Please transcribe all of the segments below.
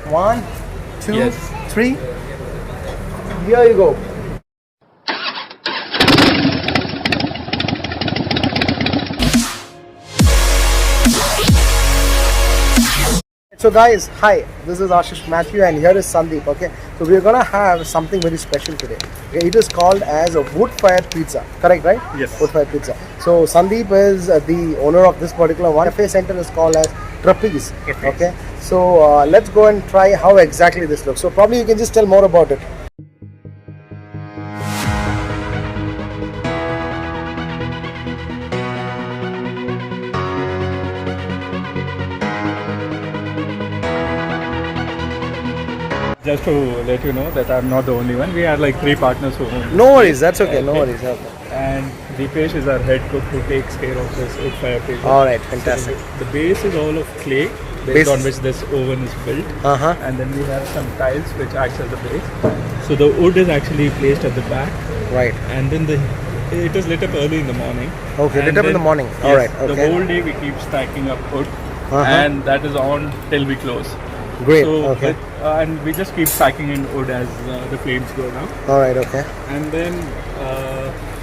1, 2, Yes. 3. Here you go. So guys, hi, this is Ashish, Mathew, and here is Sandeep. Okay, so we're gonna have something very special today. Okay, it is called as a wood fire pizza, correct, right? Yes. Wood fire pizza. So Sandeep is the owner of this particular one. Cafe center is called as Trapeze. Okay, so let's go and try how exactly this looks. So probably you can just tell more about it. Just to let you know that I'm not the only one. We are like 3 partners who own. No worries, that's okay. No worries. Okay. And Deepesh is our head cook who takes care of this wood fire pizza. All right, fantastic. So the base is all of clay, Base. based on which this oven is built. Uh-huh. And then we have some tiles which acts as the base. So the wood is actually placed at the back, Right. and then it is lit up early in the morning. Okay, And lit up in then- the morning. Yes, All right. Okay. The whole day we keep stacking up wood, Uh-huh. and that is on till we close. Great. So, Okay. and we just keep packing in wood as the flames go down. All right. Okay. And then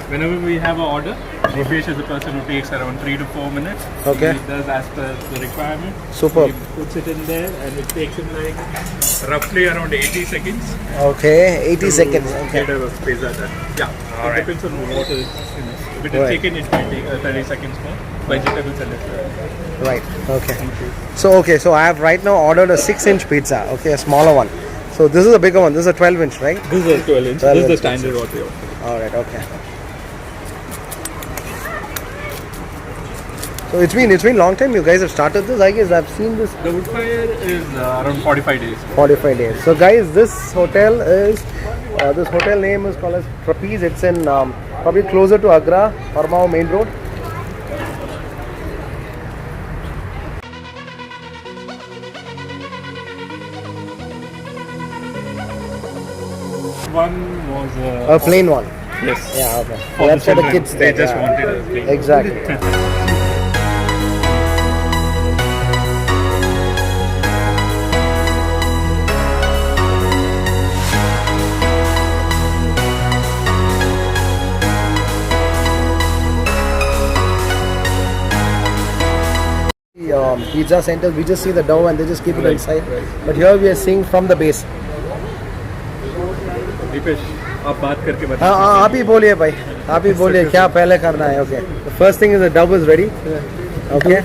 whenever we have an order, Deepesh is the person who takes around 3 to 4 minutes. Okay. He does as per the requirement. Superb. He puts it in there, and it takes him like roughly around 80 seconds. Okay. 80 seconds. Okay. Get a pizza done. Yeah. All right. It depends on what is in it. If it is Right. chicken, it might take 30 seconds more. Vegetables and Right. Okay. Thank you. So I have right now ordered a 6-inch pizza. Okay, a smaller one. So this is a bigger one. This is a 12-inch, right? This is a 12 inch. 12 This is the inch standard what we offer. All right. Okay. So it's been long time. You guys have started this. I guess I've seen this The wood fire is around 45 days. 45 days. So guys, this hotel name is called as Trapeze. It's in probably closer to Agra, Parmao Main Road. One was A plain one. yes. Yeah. Okay. For That's for the children. kids. They there, just yeah. wanted a plain. Exactly. Pizza centers, we just see the dough and they just keep it inside. But here we are seeing from the base. Dipesh आप बात करके हाँ बताइए. हाँ, आप ही बोलिए भाई, आप ही बोलिए क्या पहले करना है. Okay. The first thing is the dough is ready. Okay.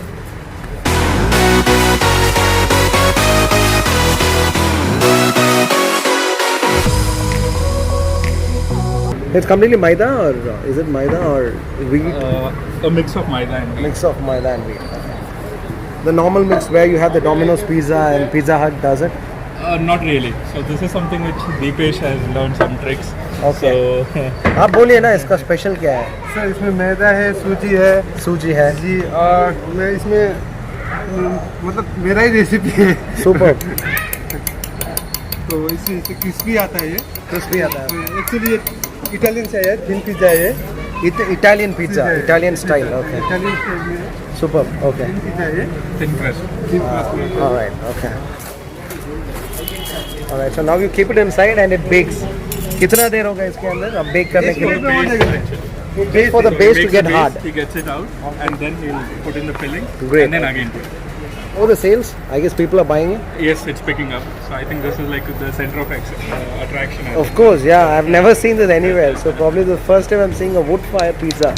It's completely maida, or is it maida or wheat? A mix of maida and wheat. Mix of maida and wheat. The normal mix where you have the Domino's pizza and Pizza Hut does it. Not really. So this is something which Deepesh has learned some tricks. Okay. So आप बोलिए ना इसका special क्या है. Sir इसमें मैदा है, सूजी है सूजी है. जी, और मैं इसमें मतलब मेरा ही रेसिपी है. सुपर. तो इससे क्रिस्पी आता है ये. क्रिस्पी आता है. एक्चुअली इटालियन से है, थिन पिज्जा है ये. Italian pizza, Italian style. Okay. Italian style में Super. Okay. थिन पिज्जा है ये. thin crust. थिन क्रस्ट में. All right. Okay. All right. So now you keep it inside and it bakes. कितना देर होगा इसके अंदर अब बेक करने के लिए? Wait for the base to Makes get the hard. He gets it out, and then he'll put in the filling. Great. And then again put it. Oh, the sales. I guess people are buying it. Yes, it's picking up. So I think this is like the center of attraction. I Of think. course. Yeah. I've never seen this anywhere. So probably the first time I'm seeing a wood fire pizza.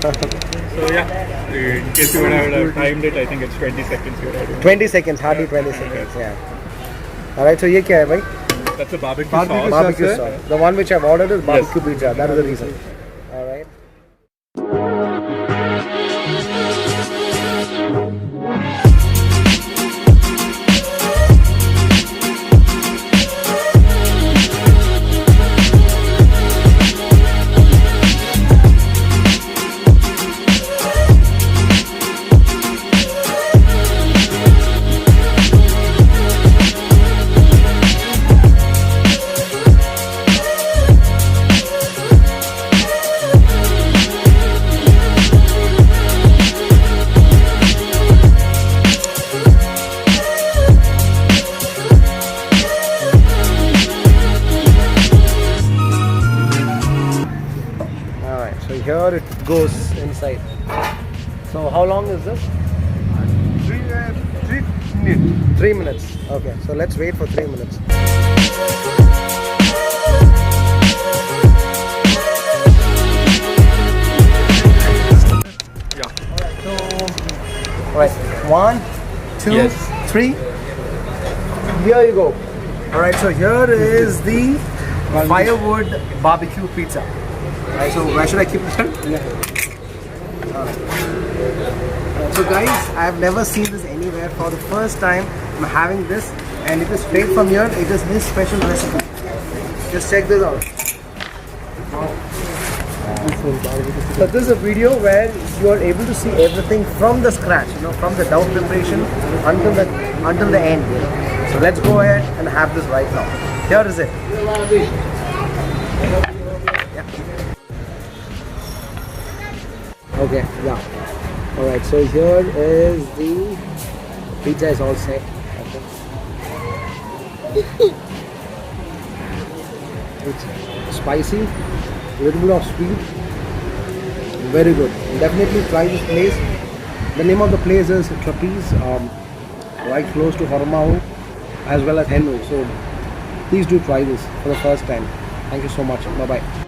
So yeah, in case you would have timed it, I think it's 20 seconds. You would have 20 seconds. Hardly 20 seconds. Yeah. All right. So ये क्या है भाई? That's a barbecue Barbecue sauce. Barbecue sauce, sauce. The one which I've ordered is barbecue pizza. That is the reason. All right. here it goes inside. So how long is this? 3 minutes. 3 minutes. Okay, so let's wait for 3 minutes. Alright, 1, 2, Yes. 3. Here you go. Alright, so here is the firewood barbecue pizza. Alright, so where should I keep this? So guys, I have never seen this anywhere. For the first time, I'm having this, and it is straight from here. It is his special recipe. Just check this out. So this is a video where you are able to see everything from the scratch, from the dough preparation until the end. So let's go ahead and have this right now. Here is it. Yeah. Okay, yeah. Alright, so here is the pizza is all set. Okay. It's spicy, a little bit of sweet, very good. Definitely try this place. The name of the place is Trapeze, right close to Hormao as well as Henry. So please do try this for the first time. Thank you so much. Bye bye.